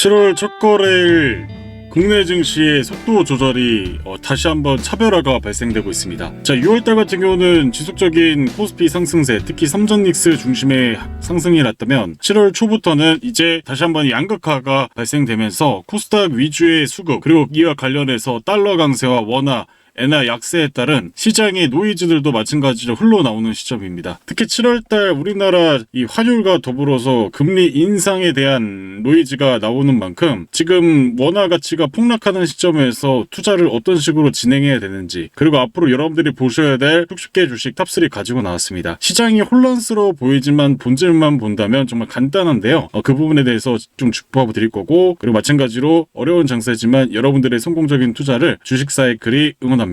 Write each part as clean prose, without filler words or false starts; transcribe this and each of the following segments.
7월 첫 거래일 국내 증시의 속도 조절이 다시 한번 차별화가 발생되고 있습니다. 자, 6월달 같은 경우는 지속적인 코스피 상승세, 특히 삼전닉스 중심의 상승이 났다면 7월 초부터는 이제 다시 한번 양극화가 발생되면서 코스닥 위주의 수급, 그리고 이와 관련해서 달러 강세와 원화, 엔화 약세에 따른 시장의 노이즈들도 마찬가지로 흘러나오는 시점입니다. 특히 7월달 우리나라 이 환율과 더불어서 금리 인상에 대한 노이즈가 나오는 만큼 지금 원화 가치가 폭락하는 시점에서 투자를 어떤 식으로 진행해야 되는지, 그리고 앞으로 여러분들이 보셔야 될 60개 주식 탑3 가지고 나왔습니다. 시장이 혼란스러워 보이지만 본질만 본다면 정말 간단한데요. 그 부분에 대해서 좀 짚어드릴 거고, 그리고 마찬가지로 어려운 장세지만 여러분들의 성공적인 투자를 주식 사이클이 응원합니다.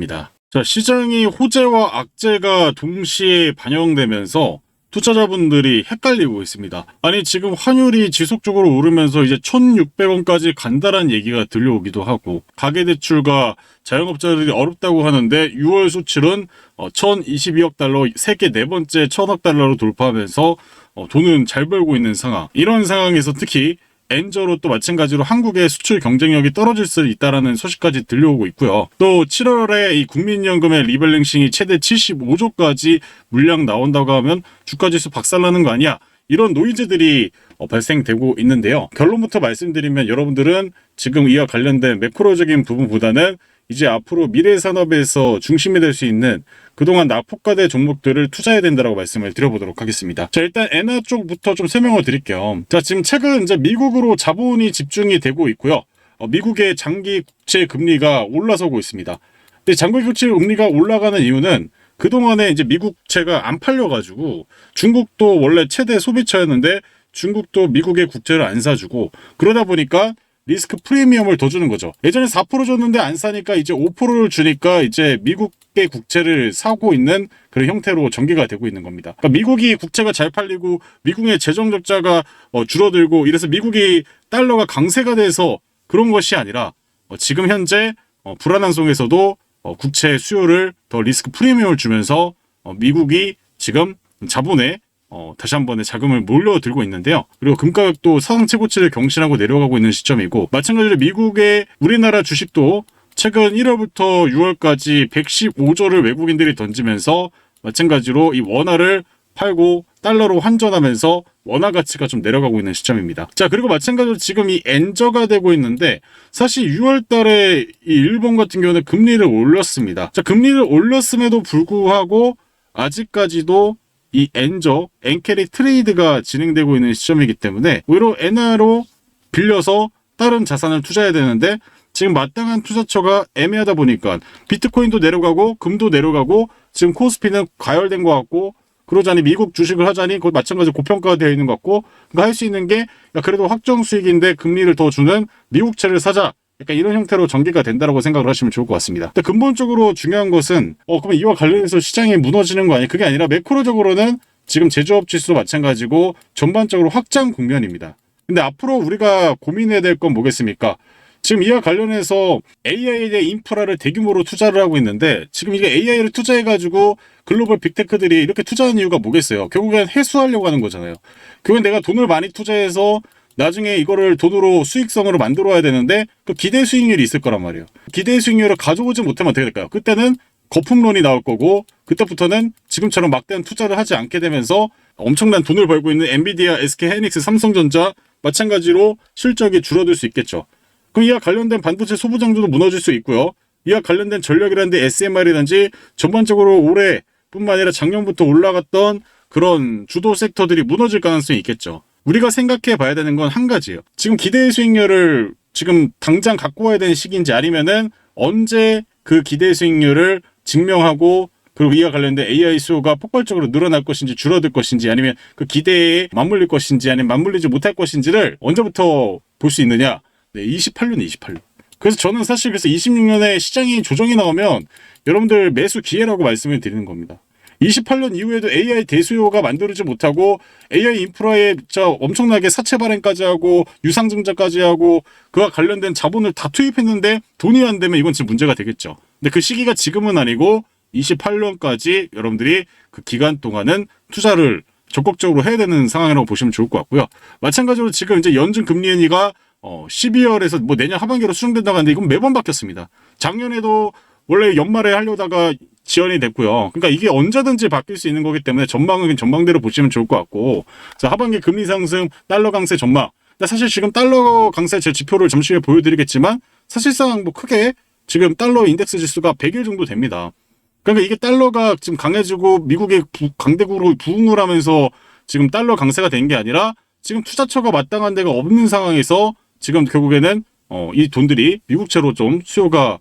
자, 시장이 호재와 악재가 동시에 반영되면서 투자자분들이 헷갈리고 있습니다. 아니, 지금 환율이 지속적으로 오르면서 이제 1,600원까지 간다는 얘기가 들려오기도 하고, 가계대출과 자영업자들이 어렵다고 하는데 6월 수출은 1,022억 달러, 세계 네 번째 1,000억 달러로 돌파하면서 돈은 잘 벌고 있는 상황. 이런 상황에서 특히 엔저로 또 마찬가지로 한국의 수출 경쟁력이 떨어질 수 있다는 소식까지 들려오고 있고요. 또 7월에 이 국민연금의 리밸런싱이 최대 75조까지 물량 나온다고 하면 주가지수 박살나는 거 아니야? 이런 노이즈들이 발생되고 있는데요. 결론부터 말씀드리면 여러분들은 지금 이와 관련된 매크로적인 부분보다는 이제 앞으로 미래 산업에서 중심이 될 수 있는 그동안 낙폭과대 종목들을 투자해야 된다고 말씀을 드려보도록 하겠습니다. 자, 일단 엔화 쪽부터 좀 설명을 드릴게요. 자, 지금 최근 이제 미국으로 자본이 집중이 되고 있고요. 미국의 장기 국채 금리가 올라서고 있습니다. 근데 장기 국채 금리가 올라가는 이유는 그동안에 이제 미국 국채가 안 팔려가지고 중국도 원래 최대 소비처였는데 중국도 미국의 국채를 안 사주고, 그러다 보니까 리스크 프리미엄을 더 주는 거죠. 예전에 4% 줬는데 안 사니까 이제 5%를 주니까 이제 미국의 국채를 사고 있는 그런 형태로 전개가 되고 있는 겁니다. 그러니까 미국이 국채가 잘 팔리고 미국의 재정 적자가 줄어들고 이래서 미국이 달러가 강세가 돼서 그런 것이 아니라 지금 현재 불안한 속에서도 국채 수요를 더 리스크 프리미엄을 주면서 미국이 지금 자본에 다시 한 번의 자금을 몰려들고 있는데요. 그리고 금가격도 사상 최고치를 경신하고 내려가고 있는 시점이고, 마찬가지로 미국의 우리나라 주식도 최근 1월부터 6월까지 115조를 외국인들이 던지면서 마찬가지로 이 원화를 팔고 달러로 환전하면서 원화 가치가 좀 내려가고 있는 시점입니다. 자, 그리고 마찬가지로 지금 이 엔저가 되고 있는데, 사실 6월 달에 이 일본 같은 경우는 금리를 올렸습니다. 자, 금리를 올렸음에도 불구하고 아직까지도 이 엔저, 엔캐리 트레이드가 진행되고 있는 시점이기 때문에 오히려 엔화로 빌려서 다른 자산을 투자해야 되는데 지금 마땅한 투자처가 애매하다 보니까 비트코인도 내려가고 금도 내려가고 지금 코스피는 가열된 것 같고, 그러자니 미국 주식을 하자니 그것 마찬가지로 고평가가 되어 있는 것 같고, 그러니까 할 수 있는 게 그래도 확정 수익인데 금리를 더 주는 미국채를 사자, 약간 이런 형태로 전개가 된다고 생각을 하시면 좋을 것 같습니다. 근데 근본적으로 중요한 것은 그러면 이와 관련해서 시장이 무너지는 거 아니에요? 그게 아니라 매크로적으로는 지금 제조업 지수도 마찬가지고 전반적으로 확장 국면입니다. 근데 앞으로 우리가 고민해야 될 건 뭐겠습니까? 지금 이와 관련해서 AI에 대한 인프라를 대규모로 투자를 하고 있는데, 지금 이게 AI를 투자해가지고 글로벌 빅테크들이 이렇게 투자하는 이유가 뭐겠어요? 결국엔 회수하려고 하는 거잖아요. 결국엔 내가 돈을 많이 투자해서 나중에 이거를 돈으로 수익성으로 만들어야 되는데 그 기대 수익률이 있을 거란 말이에요. 기대 수익률을 가져오지 못하면 어떻게 될까요? 그때는 거품론이 나올 거고, 그때부터는 지금처럼 막대한 투자를 하지 않게 되면서 엄청난 돈을 벌고 있는 엔비디아, SK하이닉스, 삼성전자 마찬가지로 실적이 줄어들 수 있겠죠. 그럼 이와 관련된 반도체 소부장주도 무너질 수 있고요. 이와 관련된 전력이라든지 SMR이라든지 전반적으로 올해뿐만 아니라 작년부터 올라갔던 그런 주도 섹터들이 무너질 가능성이 있겠죠. 우리가 생각해 봐야 되는 건 한 가지예요. 지금 기대 수익률을 지금 당장 갖고 와야 되는 시기인지, 아니면은 언제 그 기대 수익률을 증명하고, 그리고 이와 관련된 AI 수요가 폭발적으로 늘어날 것인지 줄어들 것인지, 아니면 그 기대에 맞물릴 것인지 아니면 맞물리지 못할 것인지를 언제부터 볼 수 있느냐? 네, 28년. 그래서 저는 사실 26년에 시장이 조정이 나오면 여러분들 매수 기회라고 말씀을 드리는 겁니다. 28년 이후에도 AI 대수요가 만들어지지 못하고 AI 인프라에 엄청나게 사채 발행까지 하고 유상증자까지 하고 그와 관련된 자본을 다 투입했는데 돈이 안 되면 이건 진짜 문제가 되겠죠. 근데 그 시기가 지금은 아니고 28년까지 여러분들이 그 기간 동안은 투자를 적극적으로 해야 되는 상황이라고 보시면 좋을 것 같고요. 마찬가지로 지금 이제 연준 금리 인하가 12월에서 뭐 내년 하반기로 수정된다고 하는데 이건 매번 바뀌었습니다. 작년에도 원래 연말에 하려다가 지연이 됐고요. 그러니까 이게 언제든지 바뀔 수 있는 거기 때문에 전망은 전망대로 보시면 좋을 것 같고, 자, 하반기 금리 상승, 달러 강세 전망. 근데 사실 지금 달러 강세 제 지표를 잠시 후에 보여드리겠지만 사실상 뭐 크게 지금 달러 인덱스 지수가 100일 정도 됩니다. 그러니까 이게 달러가 지금 강해지고 미국의 강대국으로 부흥을 하면서 지금 달러 강세가 된 게 아니라 지금 투자처가 마땅한 데가 없는 상황에서 지금 결국에는 이 돈들이 미국채로 좀 수요가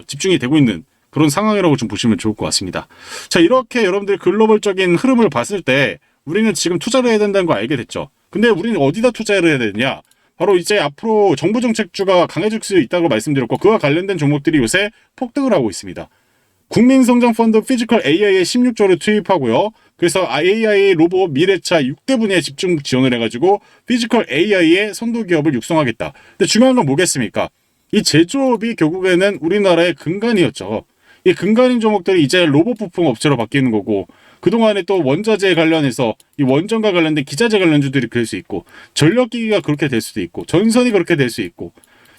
집중이 되고 있는 그런 상황이라고 좀 보시면 좋을 것 같습니다. 자, 이렇게 여러분들 글로벌적인 흐름을 봤을 때 우리는 지금 투자를 해야 된다는 거 알게 됐죠. 근데 우리는 어디다 투자를 해야 되느냐? 바로 이제 앞으로 정부 정책주가 강해질 수 있다고 말씀드렸고, 그와 관련된 종목들이 요새 폭등을 하고 있습니다. 국민성장펀드 피지컬 AI에 16조를 투입하고요. 그래서 AI 로봇 미래차 6대 분야에 집중 지원을 해가지고 피지컬 AI의 선도 기업을 육성하겠다. 근데 중요한 건 뭐겠습니까? 이 제조업이 결국에는 우리나라의 근간이었죠. 이 근간인 종목들이 이제 로봇 부품 업체로 바뀌는 거고, 그동안에 또 원자재 관련해서 이 원전과 관련된 기자재 관련주들이 그럴 수 있고, 전력기기가 그렇게 될 수도 있고, 전선이 그렇게 될 수 있고,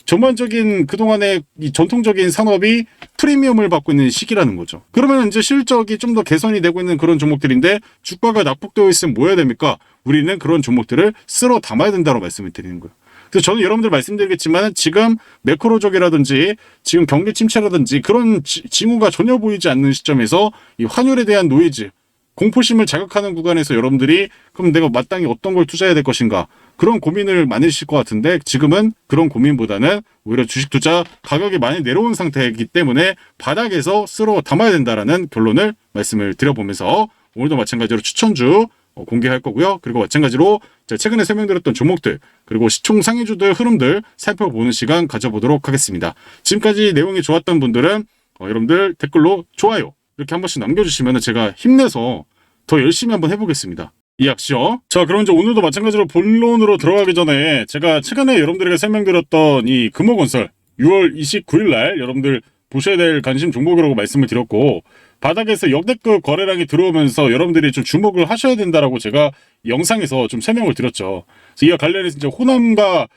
전반적인 그동안의 이 전통적인 산업이 프리미엄을 받고 있는 시기라는 거죠. 그러면 이제 실적이 좀 더 개선이 되고 있는 그런 종목들인데 주가가 낙폭되어 있으면 뭐 해야 됩니까? 우리는 그런 종목들을 쓸어 담아야 된다고 말씀을 드리는 거예요. 그래서 저는 여러분들 말씀드리겠지만 지금 매크로적이라든지 지금 경기 침체라든지 그런 징후가 전혀 보이지 않는 시점에서 이 환율에 대한 노이즈, 공포심을 자극하는 구간에서 여러분들이 그럼 내가 마땅히 어떤 걸 투자해야 될 것인가, 그런 고민을 많으실 것 같은데 지금은 그런 고민보다는 오히려 주식 투자 가격이 많이 내려온 상태이기 때문에 바닥에서 쓸어 담아야 된다라는 결론을 말씀을 드려보면서 오늘도 마찬가지로 추천주 공개할 거고요. 그리고 마찬가지로 제가 최근에 설명드렸던 종목들 그리고 시총 상위주들 흐름들 살펴보는 시간 가져보도록 하겠습니다. 지금까지 내용이 좋았던 분들은 여러분들 댓글로 좋아요 이렇게 한 번씩 남겨주시면 제가 힘내서 더 열심히 한번 해보겠습니다. 이해하시죠? 자, 그럼 이제 오늘도 마찬가지로 본론으로 들어가기 전에 제가 최근에 여러분들에게 설명드렸던 이 금호건설 6월 29일 날 여러분들 보셔야 될 관심 종목이라고 말씀을 드렸고, 바닥에서 역대급 거래량이 들어오면서 여러분들이 좀 주목을 하셔야 된다라고 제가 영상에서 좀 설명을 드렸죠. 그래서 이와 관련해서 이제 호남과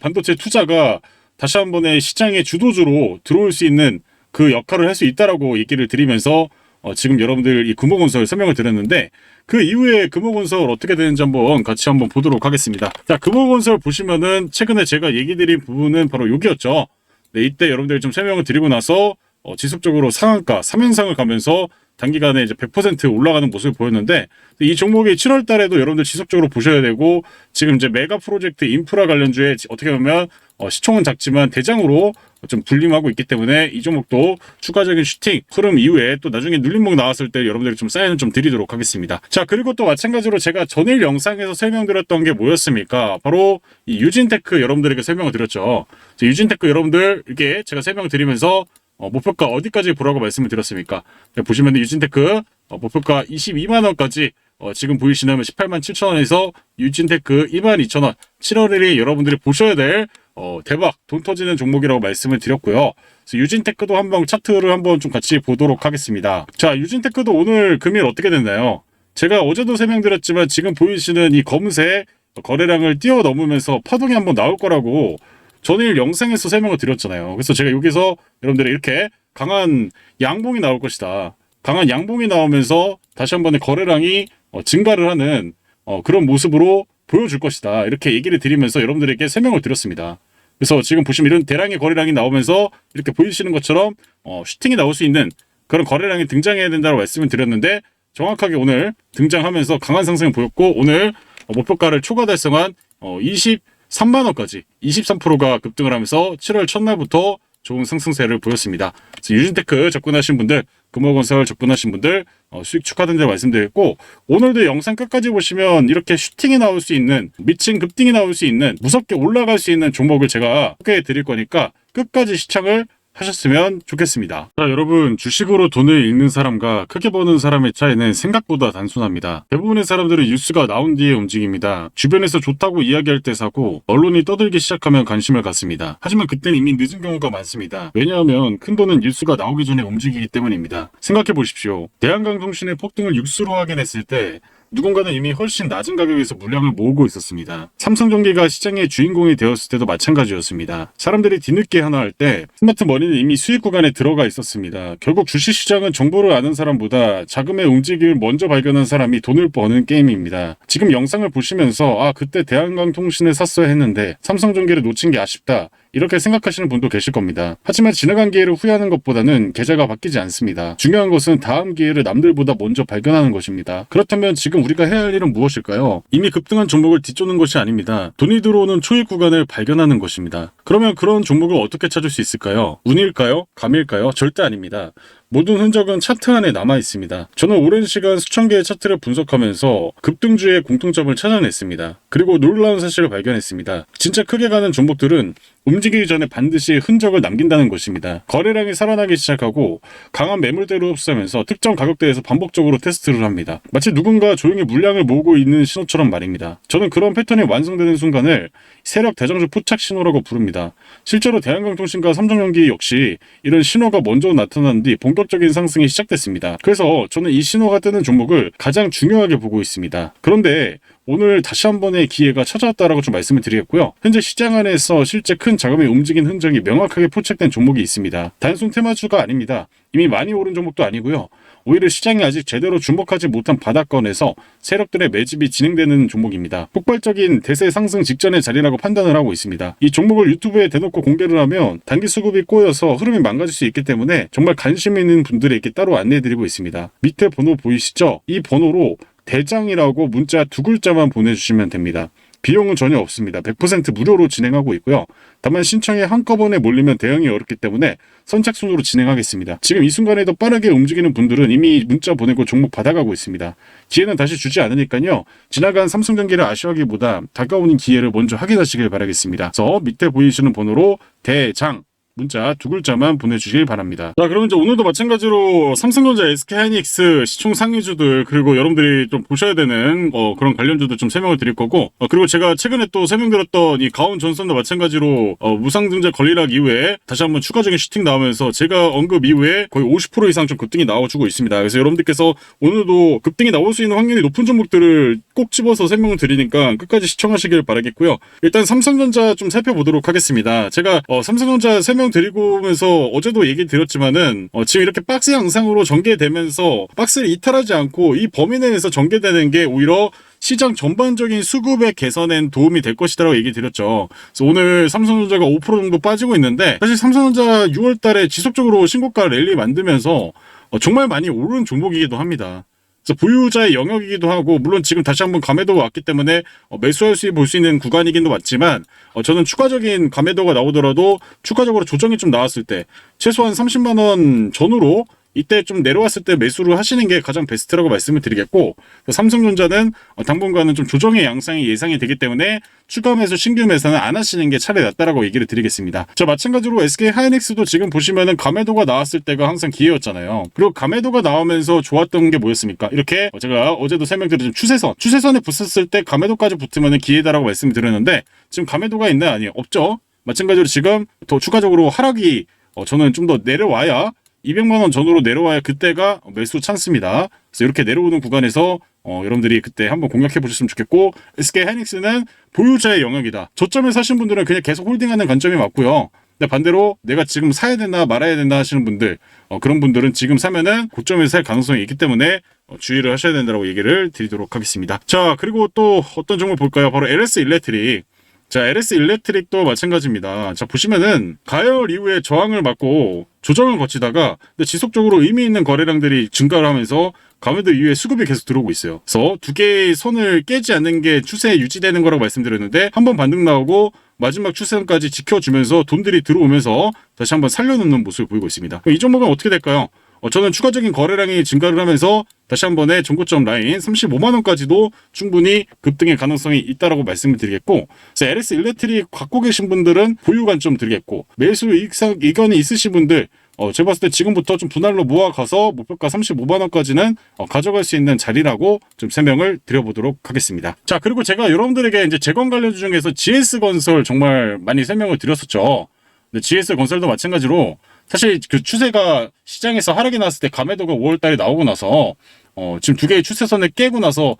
반도체 투자가 다시 한 번의 시장의 주도주로 들어올 수 있는 그 역할을 할 수 있다라고 얘기를 드리면서 지금 여러분들 이 금호건설 설명을 드렸는데, 그 이후에 금호건설 어떻게 되는지 같이 한번 보도록 하겠습니다. 자, 금호건설 보시면은 최근에 제가 얘기 드린 부분은 바로 여기였죠. 네, 이때 여러분들 좀 설명을 드리고 나서 지속적으로 상한가 3연상을 가면서 단기간에 이제 100% 올라가는 모습을 보였는데, 이 종목이 7월 달에도 여러분들 지속적으로 보셔야 되고, 지금 이제 메가 프로젝트 인프라 관련주에 어떻게 보면 시총은 작지만 대장으로 좀 군림하고 있기 때문에 이 종목도 추가적인 슈팅 흐름 이후에 또 나중에 눌림목 나왔을 때 여러분들이 좀 사인을 좀 드리도록 하겠습니다. 자, 그리고 또 마찬가지로 제가 전일 영상에서 설명드렸던 게 뭐였습니까? 바로 이 유진테크 여러분들에게 설명을 드렸죠. 유진테크 여러분들 이렇게 제가 설명드리면서 목표가 어디까지 보라고 말씀을 드렸습니까? 보시면 유진테크 목표가 22만원까지 지금 보이시는 18만 7천원에서 유진테크 22,000원 7월 1일 여러분들이 보셔야 될 대박 돈 터지는 종목이라고 말씀을 드렸고요. 그래서 유진테크도 한번 차트를 한번 좀 같이 보도록 하겠습니다. 자, 유진테크도 오늘 금일 어떻게 됐나요? 제가 어제도 설명드렸지만 지금 보이시는 이 검은색 거래량을 뛰어넘으면서 파동이 한번 나올 거라고 전일 영상에서 설명을 드렸잖아요. 그래서 제가 여기서 여러분들이 이렇게 강한 양봉이 나올 것이다, 강한 양봉이 나오면서 다시 한 번의 거래량이 증가를 하는 그런 모습으로 보여줄 것이다, 이렇게 얘기를 드리면서 여러분들에게 설명을 드렸습니다. 그래서 지금 보시면 이런 대량의 거래량이 나오면서 이렇게 보이시는 것처럼 슈팅이 나올 수 있는 그런 거래량이 등장해야 된다고 말씀을 드렸는데, 정확하게 오늘 등장하면서 강한 상승을 보였고, 오늘 목표가를 초과 달성한 23만원까지 23%가 급등을 하면서 7월 첫날부터 좋은 상승세를 보였습니다. 유진테크 접근하신 분들, 금호건설 접근하신 분들 수익 축하드린다고 말씀드렸고, 오늘도 영상 끝까지 보시면 이렇게 슈팅이 나올 수 있는, 미친 급등이 나올 수 있는, 무섭게 올라갈 수 있는 종목을 제가 소개해 드릴 거니까 끝까지 시청을 하셨으면 좋겠습니다. 자, 여러분, 주식으로 돈을 잃는 사람과 크게 버는 사람의 차이는 생각보다 단순합니다. 대부분의 사람들은 뉴스가 나온 뒤에 움직입니다. 주변에서 좋다고 이야기할 때 사고, 언론이 떠들기 시작하면 관심을 갖습니다. 하지만 그때는 이미 늦은 경우가 많습니다. 왜냐하면 큰 돈은 뉴스가 나오기 전에 움직이기 때문입니다. 생각해 보십시오. 대한강통신의 폭등을 뉴스로 확인했을 때 누군가는 이미 훨씬 낮은 가격에서 물량을 모으고 있었습니다. 삼성전기가 시장의 주인공이 되었을 때도 마찬가지였습니다. 사람들이 뒤늦게 하나 할 때 스마트머니는 이미 수익 구간에 들어가 있었습니다. 결국 주식시장은 정보를 아는 사람보다 자금의 움직임을 먼저 발견한 사람이 돈을 버는 게임입니다. 지금 영상을 보시면서 그때 대한강통신을 샀어야 했는데 삼성전기를 놓친 게 아쉽다, 이렇게 생각하시는 분도 계실 겁니다. 하지만 지나간 기회를 후회하는 것보다는 계좌가 바뀌지 않습니다. 중요한 것은 다음 기회를 남들보다 먼저 발견하는 것입니다. 그렇다면 지금 우리가 해야 할 일은 무엇일까요? 이미 급등한 종목을 뒤쫓는 것이 아닙니다. 돈이 들어오는 초입 구간을 발견하는 것입니다. 그러면 그런 종목을 어떻게 찾을 수 있을까요? 운일까요? 감일까요? 절대 아닙니다. 모든 흔적은 차트 안에 남아 있습니다. 저는 오랜 시간 수천 개의 차트를 분석하면서 급등주의 공통점을 찾아냈습니다. 그리고 놀라운 사실을 발견했습니다. 진짜 크게 가는 종목들은 움직이기 전에 반드시 흔적을 남긴다는 것입니다. 거래량이 살아나기 시작하고 강한 매물대로 흡수하면서 특정 가격대에서 반복적으로 테스트를 합니다. 마치 누군가 조용히 물량을 모으고 있는 신호처럼 말입니다. 저는 그런 패턴이 완성되는 순간을 세력 대장주 포착 신호라고 부릅니다. 실제로 대한강통신과 삼성전기 역시 이런 신호가 먼저 나타난 뒤 본격적인 상승이 시작됐습니다. 그래서 저는 이 신호가 뜨는 종목을 가장 중요하게 보고 있습니다. 그런데 오늘 다시 한 번의 기회가 찾아왔다라고 좀 말씀을 드리겠고요. 현재 시장 안에서 실제 큰 자금이 움직인 흔적이 명확하게 포착된 종목이 있습니다. 단순 테마주가 아닙니다. 이미 많이 오른 종목도 아니고요. 오히려 시장이 아직 제대로 주목하지 못한 바닥권에서 세력들의 매집이 진행되는 종목입니다. 폭발적인 대세 상승 직전의 자리라고 판단을 하고 있습니다. 이 종목을 유튜브에 대놓고 공개를 하면 단기 수급이 꼬여서 흐름이 망가질 수 있기 때문에 정말 관심 있는 분들에게 따로 안내해드리고 있습니다. 밑에 번호 보이시죠? 이 번호로 대장이라고 문자 2글자만 보내주시면 됩니다. 비용은 전혀 없습니다. 100% 무료로 진행하고 있고요. 다만 신청이 한꺼번에 몰리면 대응이 어렵기 때문에 선착순으로 진행하겠습니다. 지금 이 순간에도 빠르게 움직이는 분들은 이미 문자 보내고 종목 받아가고 있습니다. 기회는 다시 주지 않으니까요. 지나간 삼성전기를 아쉬워하기보다 다가오는 기회를 먼저 확인하시길 바라겠습니다. 그래서 밑에 보이시는 번호로 대장 문자 2글자만 보내주시길 바랍니다. 자, 그럼 이제 오늘도 마찬가지로 삼성전자, SK하이닉스 시총 상위주들, 그리고 여러분들이 좀 보셔야 되는 그런 관련주들 좀 설명을 드릴 거고, 그리고 제가 최근에 또 설명드렸던 이 가온 전선도 마찬가지로 무상증자 권리락 이후에 다시 한번 추가적인 슈팅 나오면서 제가 언급 이후에 거의 50% 이상 좀 급등이 나와주고 있습니다. 그래서 여러분들께서 오늘도 급등이 나올 수 있는 확률이 높은 종목들을 꼭 집어서 설명을 드리니까 끝까지 시청하시길 바라겠고요. 일단 삼성전자 좀 살펴보도록 하겠습니다. 제가 삼성전자 드리고 오면서 어제도 얘기 드렸지만은 지금 이렇게 박스 양상으로 전개되면서 박스를 이탈하지 않고 이 범위 내에서 전개되는 게 오히려 시장 전반적인 수급의 개선엔 도움이 될 것이라고 얘기 드렸죠. 그래서 오늘 삼성전자가 5% 정도 빠지고 있는데 사실 삼성전자 6월 달에 지속적으로 신고가 랠리 만들면서 정말 많이 오른 종목이기도 합니다. 그래서 보유자의 영역이기도 하고, 물론 지금 다시 한번 감매도가 왔기 때문에 매수할 수 볼 수 있는 구간이기도 맞지만 저는 추가적인 감매도가 나오더라도 추가적으로 조정이 좀 나왔을 때 최소한 30만 원 전후로 이때 좀 내려왔을 때 매수를 하시는 게 가장 베스트라고 말씀을 드리겠고, 삼성전자는 당분간은 좀 조정의 양상이 예상이 되기 때문에 추가 매수, 신규 매수는 안 하시는 게 차라리 낫다라고 얘기를 드리겠습니다. 자, 마찬가지로 SK하이닉스도 지금 보시면은 감매도가 나왔을 때가 항상 기회였잖아요. 그리고 감매도가 나오면서 좋았던 게 뭐였습니까? 이렇게 제가 어제도 설명드린 추세선에 붙었을 때 감매도까지 붙으면 기회다라고 말씀을 드렸는데 지금 감매도가 있나요? 아니요, 없죠. 마찬가지로 지금 더 추가적으로 하락이 저는 좀 더 내려와야 200만 원 전후로 내려와야 그때가 매수 찬스입니다. 그래서 이렇게 내려오는 구간에서 여러분들이 그때 한번 공략해 보셨으면 좋겠고, SK하이닉스는 보유자의 영역이다. 저점에 사신 분들은 그냥 계속 홀딩하는 관점이 맞고요. 근데 반대로 내가 지금 사야 된다 말아야 된다 하시는 분들, 그런 분들은 지금 사면은 고점에서 살 가능성이 있기 때문에 주의를 하셔야 된다고 얘기를 드리도록 하겠습니다. 자, 그리고 또 어떤 종목 볼까요? 바로 LS 일렉트릭. 자, LS 일렉트릭도 마찬가지입니다. 자, 보시면은 가열 이후에 저항을 맞고 조정을 거치다가 근데 지속적으로 의미 있는 거래량들이 증가를 하면서 감매도 이후에 수급이 계속 들어오고 있어요. 그래서 두 개의 선을 깨지 않는 게 추세에 유지되는 거라고 말씀드렸는데 한번 반등 나오고 마지막 추세선까지 지켜주면서 돈들이 들어오면서 다시 한번 살려놓는 모습을 보이고 있습니다. 이 종목은 어떻게 될까요? 저는 추가적인 거래량이 증가를 하면서 다시 한 번의 종고점 라인 35만 원까지도 충분히 급등의 가능성이 있다라고 말씀을 드리겠고, 그래서 LS 일렉트릭 갖고 계신 분들은 보유 관점 드리겠고, 매수 이견이 있으신 분들 제가 봤을 때 지금부터 좀 분할로 모아가서 목표가 35만 원까지는 가져갈 수 있는 자리라고 좀 설명을 드려보도록 하겠습니다. 자, 그리고 제가 여러분들에게 이제 재건 관련주 중에서 GS건설 정말 많이 설명을 드렸었죠. 근데 GS건설도 마찬가지로 사실 그 추세가 시장에서 하락이 났을 때 가매도가 5월달에 나오고 나서 지금 두 개의 추세선을 깨고 나서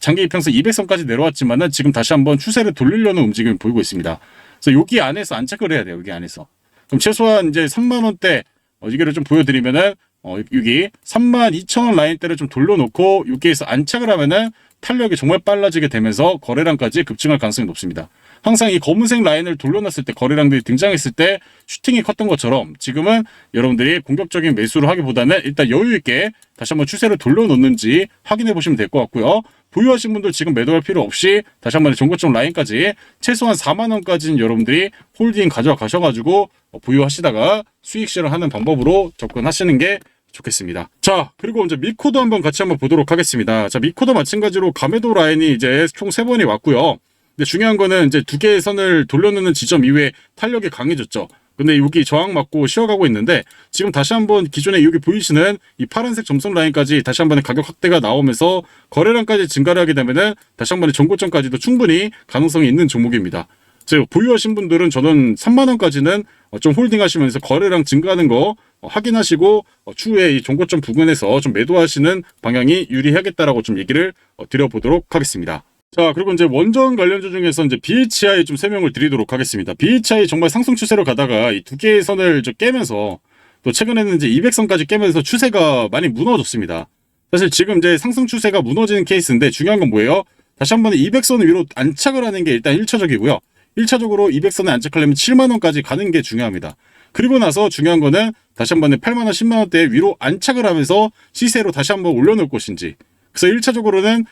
장기 이평선 200선까지 내려왔지만은 지금 다시 한번 추세를 돌리려는 움직임을 보이고 있습니다. 그래서 여기 안에서 안착을 해야 돼요. 여기 안에서. 그럼 최소한 이제 3만 원대 이거를 좀 보여드리면은 여기 32,000원 라인대를 좀 돌려놓고 여기에서 안착을 하면은 탄력이 정말 빨라지게 되면서 거래량까지 급증할 가능성이 높습니다. 항상 이 검은색 라인을 돌려놨을 때 거래량들이 등장했을 때 슈팅이 컸던 것처럼 지금은 여러분들이 공격적인 매수를 하기보다는 일단 여유 있게 다시 한번 추세를 돌려놓는지 확인해 보시면 될 것 같고요. 보유하신 분들 지금 매도할 필요 없이 다시 한번 종고점 라인까지 최소한 4만 원까지는 여러분들이 홀딩 가져가셔가지고 보유하시다가 수익 실현을 하는 방법으로 접근하시는 게 좋겠습니다. 자, 그리고 이제 미코도 한번 같이 한번 보도록 하겠습니다. 자, 미코도 마찬가지로 가매도 라인이 이제 총 3번이 왔고요. 근데 중요한 거는 이제 두 개의 선을 돌려놓는 지점 이후에 탄력이 강해졌죠. 근데 여기 저항 맞고 쉬어가고 있는데 지금 다시 한번 기존에 여기 보이시는 이 파란색 점선 라인까지 다시 한번 가격 확대가 나오면서 거래량까지 증가를 하게 되면은 다시 한번 전고점까지도 충분히 가능성이 있는 종목입니다. 그래서 보유하신 분들은 저는 3만 원까지는 좀 홀딩하시면서 거래량 증가하는 거 확인하시고 추후에 이 종고점 부근에서 좀 매도하시는 방향이 유리하겠다라고 좀 얘기를 드려보도록 하겠습니다. 자, 그리고 이제 원전 관련주 중에서 이제 BHI 좀 설명을 드리도록 하겠습니다. BHI 정말 상승 추세로 가다가 이 두 개의 선을 좀 깨면서 또 최근에는 이제 200선까지 깨면서 추세가 많이 무너졌습니다. 사실 지금 이제 상승 추세가 무너지는 케이스인데 중요한 건 뭐예요? 다시 한번 200선 위로 안착을 하는 게 일단 1차적이고요. 1차적으로 200선에 안착하려면 7만 원까지 가는 게 중요합니다. 그리고 나서 중요한 거는 다시 한번 8만 원, 10만 원대 위로 안착을 하면서 시세로 다시 한번 올려놓을 것인지. 그래서 1차적으로는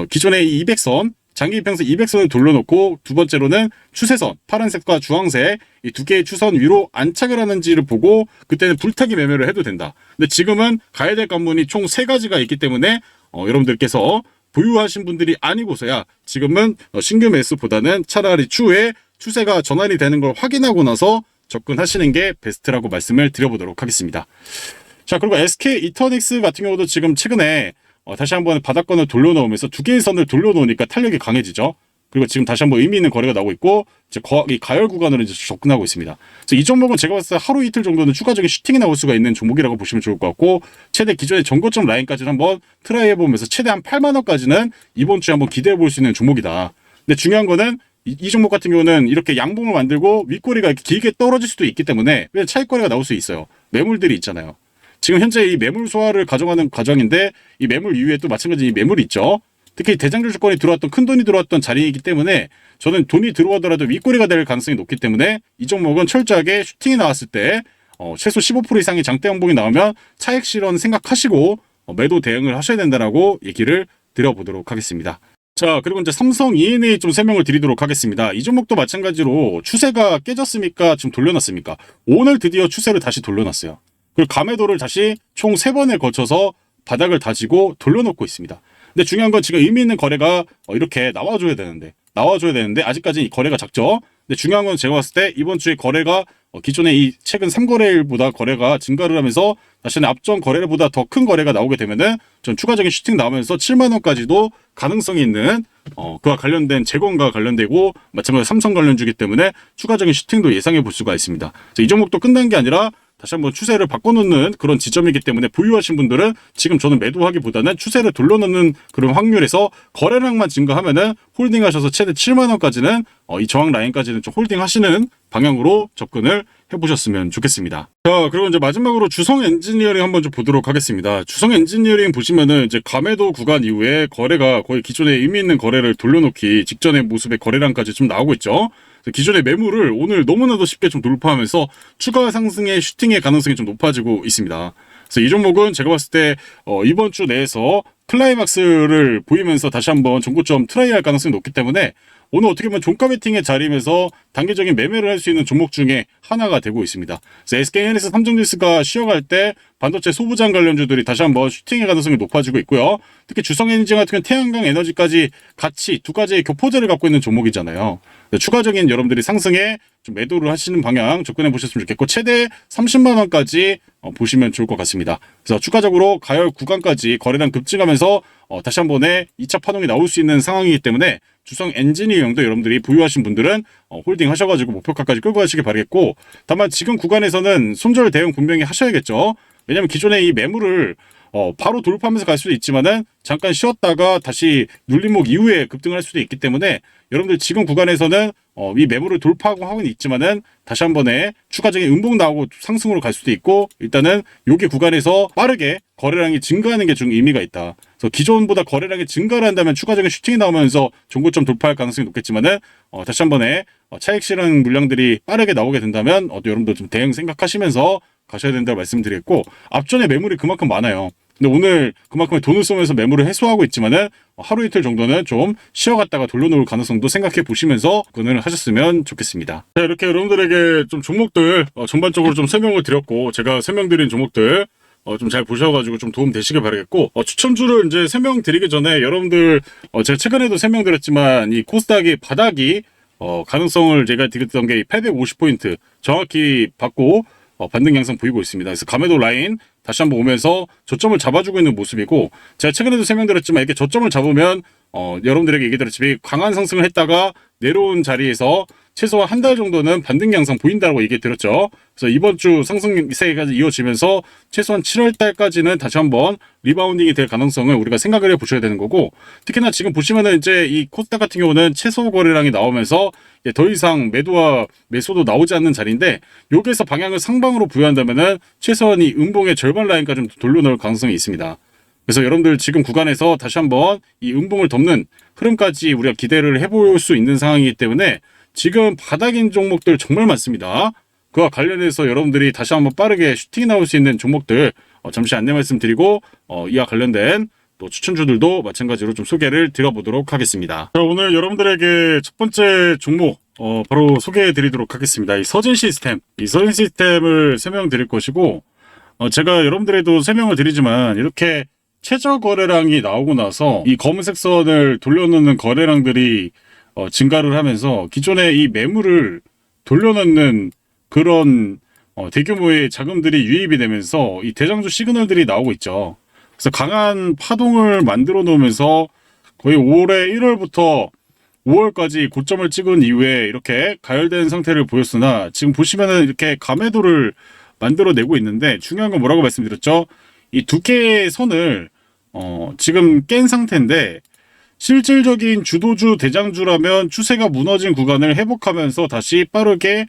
기존의 200선, 장기 이평선 200선을 돌려놓고 두 번째로는 추세선, 파란색과 주황색 이 두 개의 추선 위로 안착을 하는지를 보고 그때는 불타기 매매를 해도 된다. 근데 지금은 가야 될 관문이 총 3가지가 있기 때문에 여러분들께서 보유하신 분들이 아니고서야 지금은 신규 매수보다는 차라리 추후에 추세가 전환이 되는 걸 확인하고 나서 접근하시는 게 베스트라고 말씀을 드려보도록 하겠습니다. 자, 그리고 SK 이터닉스 같은 경우도 지금 최근에 다시 한번 바닥권을 돌려놓으면서 두 개의 선을 돌려놓으니까 탄력이 강해지죠. 그리고 지금 다시 한번 의미 있는 거래가 나오고 있고 이제 이 가열 구간으로 이제 접근하고 있습니다. 그래서 이 종목은 제가 봤을 때 하루 이틀 정도는 추가적인 슈팅이 나올 수가 있는 종목이라고 보시면 좋을 것 같고 최대 기존의 전고점 라인까지는 한번 트라이 해보면서 최대한 8만 원까지는 이번 주에 한번 기대해 볼 수 있는 종목이다. 근데 중요한 거는 이 종목 같은 경우는 이렇게 양봉을 만들고 윗꼬리가 이렇게 길게 떨어질 수도 있기 때문에 차익 거래가 나올 수 있어요. 매물들이 있잖아요. 지금 현재 이 매물 소화를 가져가는 과정인데 이 매물 이후에 또 마찬가지 이 매물이 있죠. 특히 대장주 주권이 들어왔던 큰 돈이 들어왔던 자리이기 때문에 저는 돈이 들어오더라도 윗꼬리가 될 가능성이 높기 때문에 이 종목은 철저하게 슈팅이 나왔을 때 최소 15% 이상의 장대 양봉이 나오면 차익 실현 생각하시고 매도 대응을 하셔야 된다라고 얘기를 드려보도록 하겠습니다. 자, 그리고 이제 삼성 E&A 좀 설명을 드리도록 하겠습니다. 이 종목도 마찬가지로 추세가 깨졌습니까? 지금 돌려놨습니까? 오늘 드디어 추세를 다시 돌려놨어요. 그리고 가매도를 다시 총 3번에 걸쳐서 바닥을 다지고 돌려놓고 있습니다. 근데 중요한 건 지금 의미 있는 거래가 이렇게 나와줘야 되는데 아직까지 이 거래가 작죠. 근데 중요한 건 제가 봤을 때 이번 주에 거래가 기존의 이 최근 3거래일보다 거래가 증가를 하면서 다시는 앞전 거래일보다 더 큰 거래가 나오게 되면은 좀 추가적인 슈팅 나오면서 7만 원까지도 가능성이 있는 그와 관련된 재건과 관련되고 마찬가지로 삼성 관련주기 때문에 추가적인 슈팅도 예상해 볼 수가 있습니다. 이 종목도 끝난 게 아니라 다시 한번 추세를 바꿔놓는 그런 지점이기 때문에 보유하신 분들은 지금 저는 매도하기보다는 추세를 돌려놓는 그런 확률에서 거래량만 증가하면은 홀딩하셔서 최대 7만 원까지는 이 저항 라인까지는 좀 홀딩하시는 방향으로 접근을 해보셨으면 좋겠습니다. 자, 그리고 이제 마지막으로 주성 엔지니어링 한번 좀 보도록 하겠습니다. 주성 엔지니어링 보시면은 이제 가매도 구간 이후에 거래가 거의 기존에 의미 있는 거래를 돌려놓기 직전의 모습의 거래량까지 좀 나오고 있죠. 기존의 매물을 오늘 너무나도 쉽게 좀 돌파하면서 추가 상승의 슈팅의 가능성이 좀 높아지고 있습니다. 그래서 이 종목은 제가 봤을 때 이번 주 내에서 클라이막스를 보이면서 다시 한번 전고점 트라이할 가능성이 높기 때문에 오늘 어떻게 보면 종가 베팅의 자리면서 단기적인 매매를 할 수 있는 종목 중에 하나가 되고 있습니다. 그래서 SK하이닉스, 삼성전자가 쉬어갈 때 반도체 소부장 관련주들이 다시 한번 슈팅의 가능성이 높아지고 있고요. 특히 주성에너지 같은 경우는 태양광 에너지까지 같이 두 가지의 교포제를 갖고 있는 종목이잖아요. 추가적인 여러분들이 상승에 좀 매도를 하시는 방향 접근해 보셨으면 좋겠고 최대 30만 원까지 보시면 좋을 것 같습니다. 그래서 추가적으로 가열 구간까지 거래량 급증하면서 다시 한 번에 2차 파동이 나올 수 있는 상황이기 때문에 주성 엔지니어용도 여러분들이 보유하신 분들은 홀딩 하셔가지고 목표가까지 끌고 가시길 바라겠고, 다만 지금 구간에서는 손절 대응 분명히 하셔야겠죠. 왜냐면 기존에 이 매물을 바로 돌파하면서 갈 수도 있지만은 잠깐 쉬었다가 다시 눌림목 이후에 급등을 할 수도 있기 때문에 여러분들 지금 구간에서는 이 매물을 돌파하고 하고는 있지만은 다시 한 번에 추가적인 음봉 나오고 상승으로 갈 수도 있고, 일단은 여기 구간에서 빠르게 거래량이 증가하는 게 좀 의미가 있다. 그래서 기존보다 거래량이 증가를 한다면 추가적인 슈팅이 나오면서 종고점 돌파할 가능성이 높겠지만은 다시 한 번에 차익 실현 물량들이 빠르게 나오게 된다면 여러분들 좀 대응 생각하시면서 가셔야 된다고 말씀드리겠고, 앞전에 매물이 그만큼 많아요. 근데 오늘 그만큼의 돈을 쏘면서 매물을 해소하고 있지만은 하루 이틀 정도는 좀 쉬어갔다가 돌려놓을 가능성도 생각해 보시면서 접근을 하셨으면 좋겠습니다. 자, 이렇게 여러분들에게 좀 종목들 전반적으로 좀 설명을 드렸고, 제가 설명드린 종목들 좀 잘 보셔가지고 좀 도움 되시길 바라겠고, 추천주를 이제 설명드리기 전에 여러분들 제가 최근에도 설명드렸지만 이 코스닥이 바닥이 가능성을 제가 드렸던 게 850포인트 정확히 받고 반등 양상 보이고 있습니다. 그래서 감매도 라인 다시 한번 오면서 저점을 잡아주고 있는 모습이고, 제가 최근에도 설명드렸지만 이렇게 저점을 잡으면 여러분들에게 얘기 드렸지만 강한 상승을 했다가 내려온 자리에서 최소한 한 달 정도는 반등 양상 보인다고 얘기 드렸죠. 그래서 이번 주 상승세가 이어지면서 최소한 7월 달까지는 다시 한번 리바운딩이 될 가능성을 우리가 생각을 해 보셔야 되는 거고, 특히나 지금 보시면은 이제 이 코스닥 같은 경우는 최소 거래량이 나오면서 이제 더 이상 매도와 매수도 나오지 않는 자리인데, 여기에서 방향을 상방으로 부여한다면은 최소한 이 음봉의 절반 라인까지 좀 돌려놓을 가능성이 있습니다. 그래서 여러분들 지금 구간에서 다시 한번 이 음봉을 덮는 흐름까지 우리가 기대를 해볼 수 있는 상황이기 때문에 지금 바닥인 종목들 정말 많습니다. 그와 관련해서 여러분들이 다시 한번 빠르게 슈팅이 나올 수 있는 종목들 잠시 안내 말씀드리고 이와 관련된 또 추천주들도 마찬가지로 좀 소개를 드려보도록 하겠습니다. 자, 오늘 여러분들에게 첫 번째 종목 바로 소개해 드리도록 하겠습니다. 이 서진 시스템을 설명드릴 것이고, 제가 여러분들에도 설명을 드리지만 이렇게 최저 거래량이 나오고 나서 이 검은색 선을 돌려놓는 거래량들이 증가를 하면서 기존에 이 매물을 돌려놓는 그런 대규모의 자금들이 유입이 되면서 이 대장주 시그널들이 나오고 있죠. 그래서 강한 파동을 만들어 놓으면서 거의 올해 1월부터 5월까지 고점을 찍은 이후에 이렇게 가열된 상태를 보였으나, 지금 보시면은 이렇게 감매도를 만들어내고 있는데, 중요한 건 뭐라고 말씀드렸죠? 이 두 개의 선을 지금 깬 상태인데, 실질적인 주도주 대장주라면 추세가 무너진 구간을 회복하면서 다시 빠르게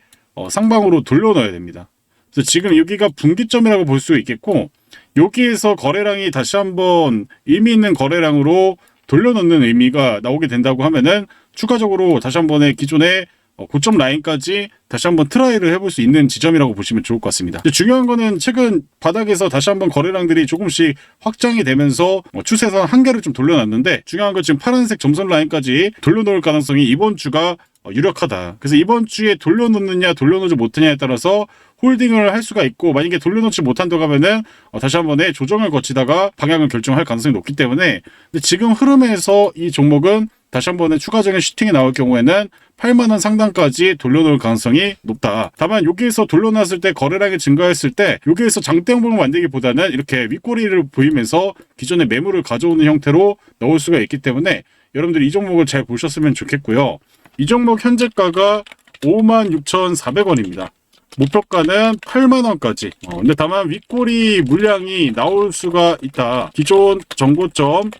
상방으로 돌려놔야 됩니다. 그래서 지금 여기가 분기점이라고 볼 수 있겠고, 여기에서 거래량이 다시 한번 의미 있는 거래량으로 돌려놓는 의미가 나오게 된다고 하면은 추가적으로 다시 한번의 기존의 고점 라인까지 다시 한번 트라이를 해볼 수 있는 지점이라고 보시면 좋을 것 같습니다. 중요한 거는 최근 바닥에서 다시 한번 거래량들이 조금씩 확장이 되면서 추세선 한계를 좀 돌려놨는데, 중요한 건 지금 파란색 점선 라인까지 돌려놓을 가능성이 이번 주가 유력하다. 그래서 이번 주에 돌려놓느냐 돌려놓지 못하냐에 따라서 홀딩을 할 수가 있고, 만약에 돌려놓지 못한다고 하면은 다시 한번의 조정을 거치다가 방향을 결정할 가능성이 높기 때문에, 근데 지금 흐름에서 이 종목은 다시 한번에 추가적인 슈팅이 나올 경우에는 8만원 상단까지 돌려놓을 가능성이 높다. 다만 여기에서 돌려놨을 때 거래량이 증가했을 때 여기에서 장대형봉을 만들기보다는 이렇게 윗꼬리를 보이면서 기존의 매물을 가져오는 형태로 넣을 수가 있기 때문에 여러분들이 이 종목을 잘 보셨으면 좋겠고요. 이 종목 현재가가 56,400원입니다. 목표가는 8만원까지. 근데 다만 윗꼬리 물량이 나올 수가 있다. 기존 정고점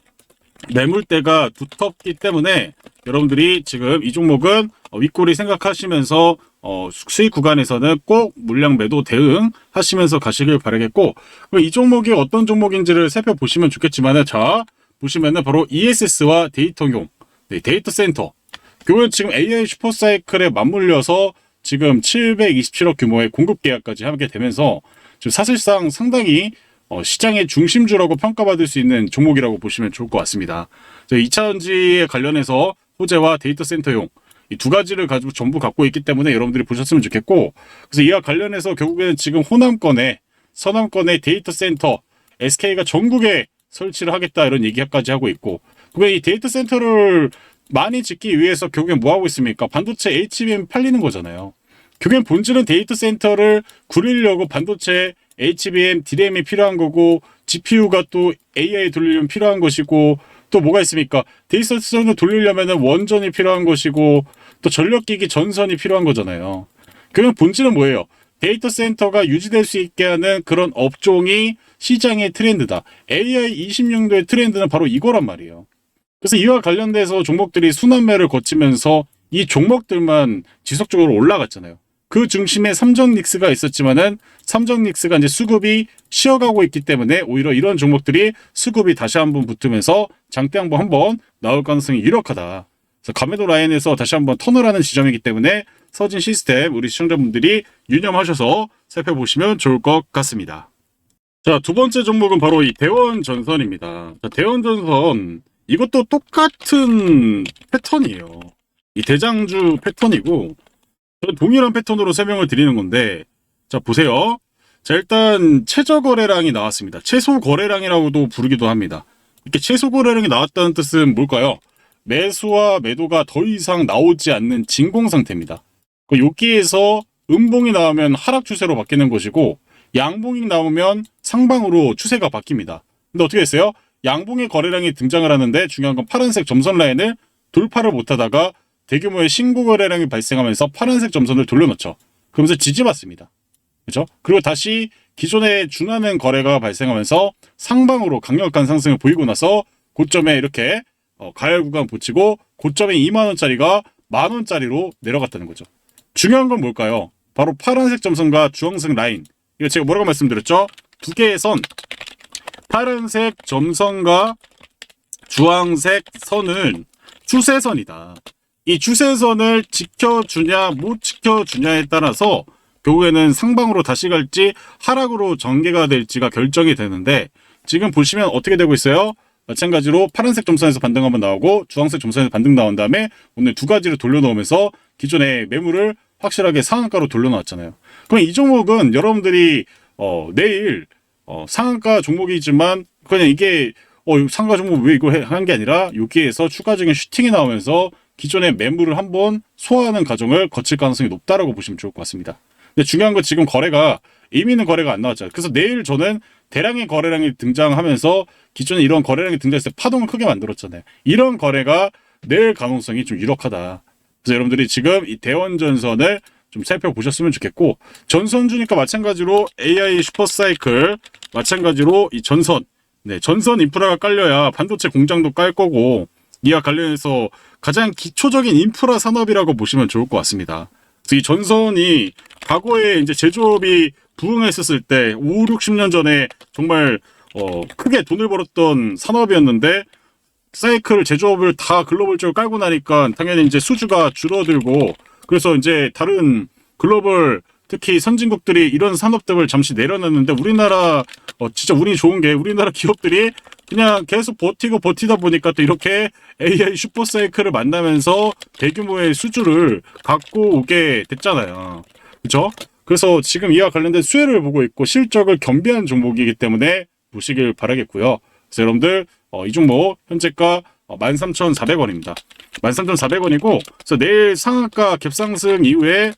매물대가 두텁기 때문에 여러분들이 지금 이 종목은 윗꼬리 생각하시면서 수익 구간에서는 꼭 물량 매도 대응 하시면서 가시길 바라겠고, 이 종목이 어떤 종목인지를 살펴보시면 좋겠지만은, 자 보시면은 바로 ESS와 데이터용, 데이터 센터, 그건 지금 AI 슈퍼사이클에 맞물려서 지금 727억 규모의 공급 계약까지 하게 되면서 지금 사실상 상당히 시장의 중심주라고 평가받을 수 있는 종목이라고 보시면 좋을 것 같습니다. 2차전지에 관련해서 호재와 데이터 센터용 이 두 가지를 가지고 전부 갖고 있기 때문에 여러분들이 보셨으면 좋겠고, 그래서 이와 관련해서 결국에는 지금 호남권에 서남권의 데이터 센터 SK가 전국에 설치를 하겠다 이런 얘기까지 하고 있고, 왜 이 데이터 센터를 많이 짓기 위해서 결국엔 뭐 하고 있습니까? 반도체 HBM 팔리는 거잖아요. 결국엔 본질은 데이터 센터를 굴리려고 반도체 HBM, DRAM이 필요한 거고, GPU가 또 AI 돌리려면 필요한 것이고, 또 뭐가 있습니까? 데이터 센터를 돌리려면 원전이 필요한 것이고 또 전력기기 전선이 필요한 거잖아요. 그러면 본질은 뭐예요? 데이터 센터가 유지될 수 있게 하는 그런 업종이 시장의 트렌드다. AI 20년도의 트렌드는 바로 이거란 말이에요. 그래서 이와 관련돼서 종목들이 순환매를 거치면서 이 종목들만 지속적으로 올라갔잖아요. 그 중심에 삼성닉스가 있었지만은 삼성닉스가 이제 수급이 쉬어가고 있기 때문에 오히려 이런 종목들이 수급이 다시 한번 붙으면서 장대 한번 나올 가능성이 유력하다. 그래서 가메도 라인에서 다시 한번 턴을 하는 지점이기 때문에 서진 시스템 우리 시청자분들이 유념하셔서 살펴보시면 좋을 것 같습니다. 자, 두 번째 종목은 바로 이 대원전선입니다. 자, 대원전선 이것도 똑같은 패턴이에요. 이 대장주 패턴이고 동일한 패턴으로 설명을 드리는 건데, 자 보세요. 자, 일단 최저거래량이 나왔습니다. 최소거래량이라고도 부르기도 합니다. 이렇게 최소거래량이 나왔다는 뜻은 뭘까요? 매수와 매도가 더 이상 나오지 않는 진공 상태입니다. 여기에서 음봉이 나오면 하락 추세로 바뀌는 것이고 양봉이 나오면 상방으로 추세가 바뀝니다. 근데 어떻게 됐어요? 양봉의 거래량이 등장을 하는데 중요한 건 파란색 점선 라인을 돌파를 못하다가 대규모의 신고 거래량이 발생하면서 파란색 점선을 돌려놓죠. 그러면서 지지받습니다. 그렇죠? 그리고 다시 기존에 준하는 거래가 발생하면서 상방으로 강력한 상승을 보이고 나서 고점에 이렇게 가열 구간 붙이고 고점에 2만원짜리가 만원짜리로 내려갔다는 거죠. 중요한 건 뭘까요? 바로 파란색 점선과 주황색 라인. 이거 제가 뭐라고 말씀드렸죠? 두 개의 선. 파란색 점선과 주황색 선은 추세선이다. 이 추세선을 지켜주냐 못 지켜주냐에 따라서 결국에는 상방으로 다시 갈지 하락으로 전개가 될지가 결정이 되는데 지금 보시면 어떻게 되고 있어요? 마찬가지로 파란색 점선에서 반등 한번 나오고 주황색 점선에서 반등 나온 다음에 오늘 두 가지를 돌려놓으면서 기존의 매물을 확실하게 상한가로 돌려놨잖아요. 그럼 이 종목은 여러분들이 내일 상한가 종목이지만 그냥 이게 상한가 종목 왜 이거 한 게 아니라 여기에서 추가적인 슈팅이 나오면서 기존의 매물을 한번 소화하는 과정을 거칠 가능성이 높다라고 보시면 좋을 것 같습니다. 근데 중요한 건 지금 거래가 의미 있는 거래가 안 나왔잖아요. 그래서 내일 저는 대량의 거래량이 등장하면서 기존에 이런 거래량이 등장했을 때 파동을 크게 만들었잖아요. 이런 거래가 내일 가능성이 좀 유력하다. 그래서 여러분들이 지금 이 대원전선을 좀 살펴보셨으면 좋겠고 전선주니까 마찬가지로 AI 슈퍼사이클 마찬가지로 이 전선 전선 인프라가 깔려야 반도체 공장도 깔 거고 이와 관련해서 가장 기초적인 인프라 산업이라고 보시면 좋을 것 같습니다. 그래서 이 전선이 과거에 이제 제조업이 부흥했었을 때 5, 60년 전에 정말 크게 돈을 벌었던 산업이었는데 사이클 제조업을 다 글로벌적으로 깔고 나니까 당연히 이제 수주가 줄어들고 그래서 이제 다른 글로벌 특히 선진국들이 이런 산업들을 잠시 내려놨는데 우리나라 진짜 운이 좋은 게 우리나라 기업들이 그냥 계속 버티다 보니까 또 이렇게 AI 슈퍼사이클을 만나면서 대규모의 수주를 갖고 오게 됐잖아요. 그렇죠? 그래서 지금 이와 관련된 수혜를 보고 있고 실적을 겸비한 종목이기 때문에 보시길 바라겠고요. 그래서 여러분들 이 종목 현재가 13,400원입니다. 13,400원이고 그래서 내일 상한가 갭상승 이후에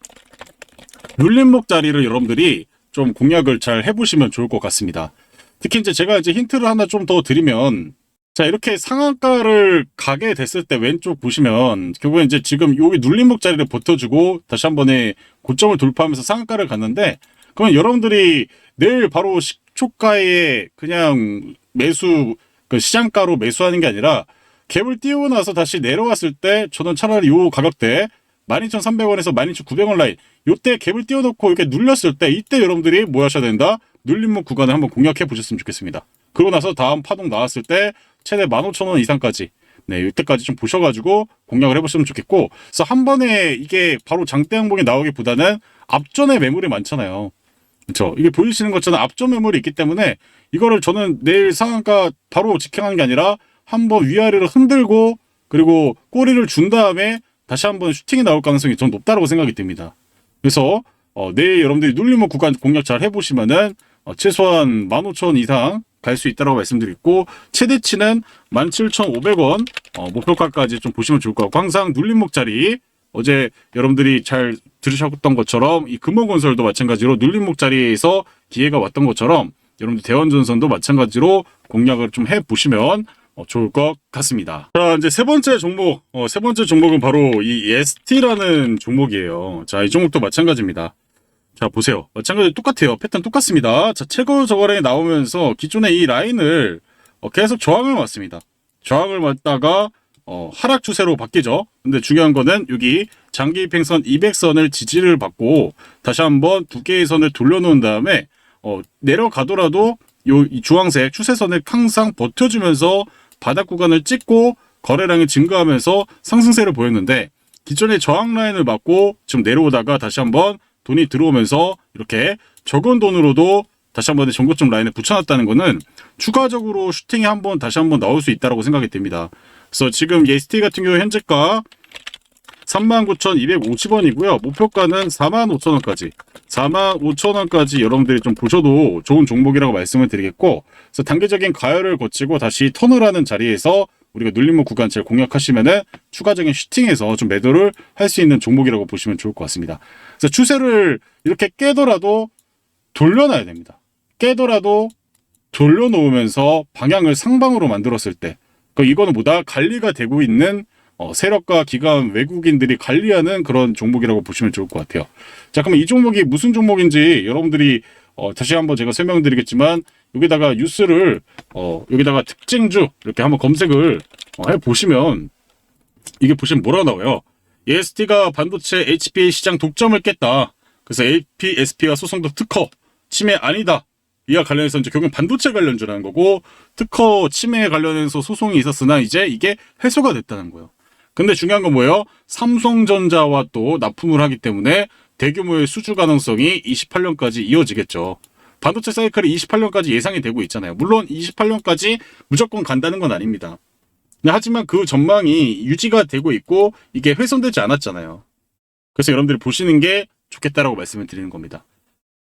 눌림목 자리를 여러분들이 좀 공략을 잘 해보시면 좋을 것 같습니다. 특히 이제 제가 이제 힌트를 하나 좀 더 드리면 자 이렇게 상한가를 가게 됐을 때 왼쪽 보시면 결국에 이제 지금 여기 눌림목 자리를 버텨주고 다시 한 번에 고점을 돌파하면서 상한가를 갔는데 그러면 여러분들이 내일 바로 시초가에 그냥 매수 그 시장가로 매수하는 게 아니라 갭을 띄우고 나서 다시 내려왔을 때 저는 차라리 요 가격대 12,300원에서 12,900원 라인 요때 갭을 띄워놓고 이렇게 눌렸을 때 이때 여러분들이 뭐 하셔야 된다? 눌림목 구간을 한번 공략해 보셨으면 좋겠습니다. 그러고 나서 다음 파동 나왔을 때 최대 15,000원 이상까지 이때까지 좀 보셔가지고 공략을 해보시면 좋겠고 그래서 한 번에 이게 바로 장대 항봉이 나오기보다는 앞전에 매물이 많잖아요. 그렇죠? 이게 보이시는 것처럼 앞전 매물이 있기 때문에 이거를 저는 내일 상한가 바로 직행하는 게 아니라 한번 위아래로 흔들고 그리고 꼬리를 준 다음에 다시 한번 슈팅이 나올 가능성이 좀 높다고 생각이 듭니다. 그래서 내일 여러분들이 눌림목 구간 공략 잘 해보시면은 최소한 15,000원 이상 갈 수 있다고 말씀드리고 최대치는 17,500원 목표가까지 좀 보시면 좋을 것 같고 항상 눌림목 자리 어제 여러분들이 잘 들으셨던 것처럼 이 금호건설도 마찬가지로 눌림목 자리에서 기회가 왔던 것처럼 여러분들 대원전선도 마찬가지로 공략을 좀 해보시면 좋을 것 같습니다. 자, 이제 세 번째 종목, 세 번째 종목은 바로 이 ST라는 종목이에요. 자, 이 종목도 마찬가지입니다. 자, 보세요. 마찬가지로 똑같아요. 패턴 똑같습니다. 자, 최고 저거래이 나오면서 기존의 이 라인을 계속 저항을 맞습니다. 저항을 맞다가 하락 추세로 바뀌죠. 근데 중요한 거는 여기 장기 이평선 200선을 지지를 받고 다시 한번 두 개의 선을 돌려놓은 다음에 내려가더라도 이 주황색 추세선을 항상 버텨주면서 바닥 구간을 찍고 거래량이 증가하면서 상승세를 보였는데 기존의 저항 라인을 맞고 지금 내려오다가 다시 한번 돈이 들어오면서 이렇게 적은 돈으로도 다시 한번 전고점 라인에 붙여놨다는 거는 추가적으로 슈팅이 한번 다시 한번 나올 수 있다고 생각이 됩니다. 그래서 지금 ST 같은 경우 현재가 39,250원이고요. 목표가는 45,000원까지 45,000원까지 여러분들이 좀 보셔도 좋은 종목이라고 말씀을 드리겠고, 그래서 단기적인 가열을 거치고 다시 턴을 하는 자리에서 우리가 눌림목 구간체를 공략하시면은 추가적인 슈팅에서 좀 매도를 할 수 있는 종목이라고 보시면 좋을 것 같습니다. 그래서 추세를 이렇게 깨더라도 돌려놔야 됩니다. 깨더라도 돌려놓으면서 방향을 상방으로 만들었을 때, 이거는 뭐다? 관리가 되고 있는 세력과 기관, 외국인들이 관리하는 그런 종목이라고 보시면 좋을 것 같아요. 자, 그러면 이 종목이 무슨 종목인지 여러분들이 다시 한번 제가 설명드리겠지만, 여기다가 뉴스를 여기다가 특징주 이렇게 한번 검색을 해보시면 이게 보시면 뭐라고 나와요? ST가 반도체 HPA 시장 독점을 깼다. 그래서 APSP가 소송도 특허 침해 아니다. 이와 관련해서 이제 결국은 반도체 관련주라는 거고, 특허 침해에 관련해서 소송이 있었으나 이제 이게 해소가 됐다는 거예요. 근데 중요한 건 뭐예요? 삼성전자와 또 납품을 하기 때문에 대규모의 수주 가능성이 28년까지 이어지겠죠. 반도체 사이클이 28년까지 예상이 되고 있잖아요. 물론 28년까지 무조건 간다는 건 아닙니다. 하지만 그 전망이 유지가 되고 있고 이게 훼손되지 않았잖아요. 그래서 여러분들이 보시는 게 좋겠다라고 말씀을 드리는 겁니다.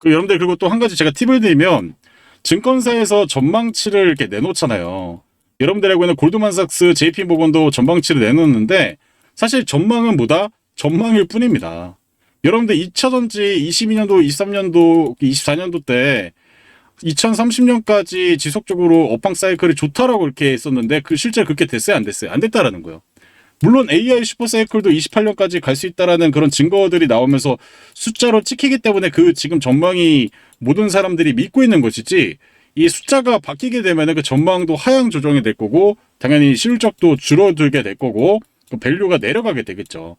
여러분들 그리고 또 한 가지 제가 팁을 드리면, 증권사에서 전망치를 이렇게 내놓잖아요. 여러분들 알고 있는 골드만삭스, JP모건도 전망치를 내놓는데 사실 전망은 뭐다? 전망일 뿐입니다. 여러분들 2차전지 22년도, 23년도, 24년도 때 2030년까지 지속적으로 업황 사이클이 좋다라고 이렇게 했었는데 실제 그렇게 됐어요? 안 됐어요? 안 됐다라는 거예요. 물론 AI 슈퍼 사이클도 28년까지 갈 수 있다라는 그런 증거들이 나오면서 숫자로 찍히기 때문에 그 지금 전망이 모든 사람들이 믿고 있는 것이지, 이 숫자가 바뀌게 되면 그 전망도 하향 조정이 될 거고 당연히 실적도 줄어들게 될 거고 밸류가 내려가게 되겠죠.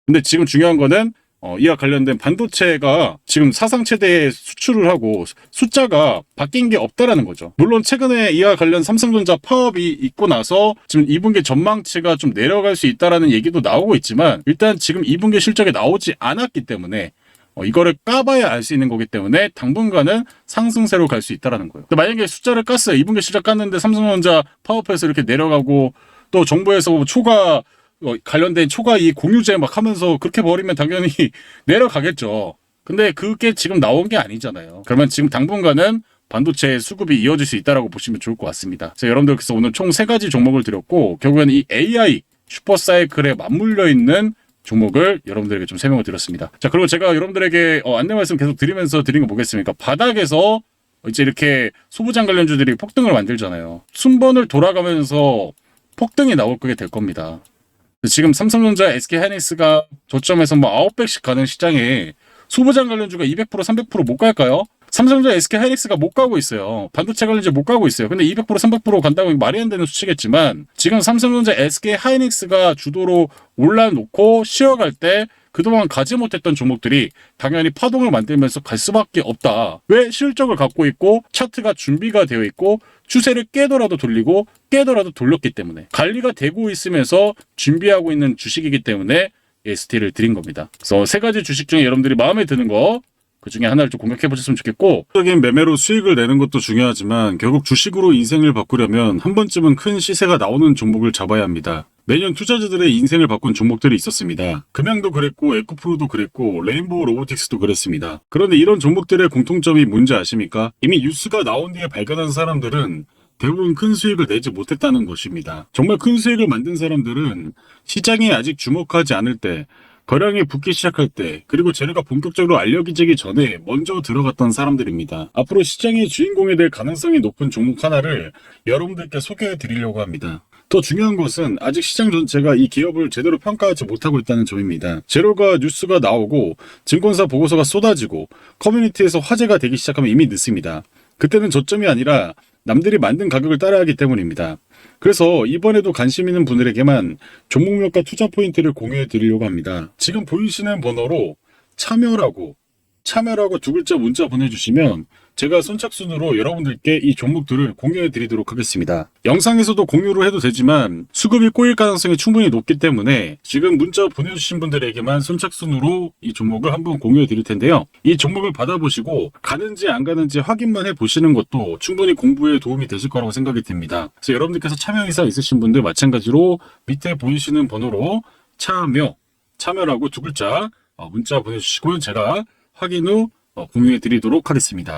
근데 지금 중요한 거는 이와 관련된 반도체가 지금 사상 최대의 수출을 하고 숫자가 바뀐 게 없다라는 거죠. 물론 최근에 이와 관련 삼성전자 파업이 있고 나서 지금 2분기 전망치가 좀 내려갈 수 있다라는 얘기도 나오고 있지만, 일단 지금 2분기 실적이 나오지 않았기 때문에 이거를 까봐야 알 수 있는 거기 때문에 당분간은 상승세로 갈 수 있다라는 거예요. 만약에 숫자를 깠어요. 2분기 실적 깠는데 삼성전자 파업해서 이렇게 내려가고 또 정부에서 초과 관련된 초과 이 공유제 막 하면서 그렇게 버리면 당연히 내려가겠죠. 근데 그게 지금 나온 게 아니잖아요. 그러면 지금 당분간은 반도체 수급이 이어질 수 있다라고 보시면 좋을 것 같습니다. 그래서 여러분들 그래서 오늘 총 3가지 종목을 드렸고, 결국에는 이 AI 슈퍼사이클에 맞물려 있는 종목을 여러분들에게 좀 설명을 드렸습니다. 자, 그리고 제가 여러분들에게 안내 말씀 계속 드리면서 드린 거 보겠습니까? 바닥에서 이제 이렇게 소부장 관련주들이 폭등을 만들잖아요. 순번을 돌아가면서 폭등이 나올 거게 될 겁니다. 지금 삼성전자, SK하이닉스가 저점에서 9배씩 가는 시장에 소부장 관련주가 200%, 300% 못 갈까요? 삼성전자, SK하이닉스가 못 가고 있어요. 반도체 관련주 못 가고 있어요. 근데 200%, 300% 간다고 말이 안 되는 수치겠지만, 지금 삼성전자, SK하이닉스가 주도로 올라놓고 쉬어갈 때 그동안 가지 못했던 종목들이 당연히 파동을 만들면서 갈 수밖에 없다. 왜? 실적을 갖고 있고 차트가 준비가 되어 있고 추세를 깨더라도 돌리고 깨더라도 돌렸기 때문에, 관리가 되고 있으면서 준비하고 있는 주식이기 때문에 ST를 드린 겁니다. 그래서 3가지 주식 중에 여러분들이 마음에 드는 거 그 중에 하나를 좀 공략해 보셨으면 좋겠고, 적인 매매로 수익을 내는 것도 중요하지만 결국 주식으로 인생을 바꾸려면 한 번쯤은 큰 시세가 나오는 종목을 잡아야 합니다. 매년 투자자들의 인생을 바꾼 종목들이 있었습니다. 금양도 그랬고 에코프로도 그랬고 레인보우 로보틱스도 그랬습니다. 그런데 이런 종목들의 공통점이 뭔지 아십니까? 이미 뉴스가 나온 뒤에 발견한 사람들은 대부분 큰 수익을 내지 못했다는 것입니다. 정말 큰 수익을 만든 사람들은 시장이 아직 주목하지 않을 때, 거량이 붙기 시작할 때, 그리고 재료가 본격적으로 알려지기 전에 먼저 들어갔던 사람들입니다. 앞으로 시장의 주인공이 될 가능성이 높은 종목 하나를 여러분들께 소개해 드리려고 합니다. 더 중요한 것은 아직 시장 전체가 이 기업을 제대로 평가하지 못하고 있다는 점입니다. 재료가 뉴스가 나오고 증권사 보고서가 쏟아지고 커뮤니티에서 화제가 되기 시작하면 이미 늦습니다. 그때는 저점이 아니라 남들이 만든 가격을 따라하기 때문입니다. 그래서 이번에도 관심 있는 분들에게만 종목명과 투자 포인트를 공유해 드리려고 합니다. 지금 보이시는 번호로 참여라고 두 글자 문자 보내주시면 제가 선착순으로 여러분들께 이 종목들을 공유해 드리도록 하겠습니다. 영상에서도 공유를 해도 되지만 수급이 꼬일 가능성이 충분히 높기 때문에 지금 문자 보내주신 분들에게만 선착순으로 이 종목을 한번 공유해 드릴 텐데요. 이 종목을 받아보시고 가는지 안 가는지 확인만 해보시는 것도 충분히 공부에 도움이 되실 거라고 생각이 듭니다. 그래서 여러분들께서 참여 의사 있으신 분들 마찬가지로 밑에 보이시는 번호로 참여라고 두 글자 문자 보내주시고요. 제가 확인 후 공유해 드리도록 하겠습니다.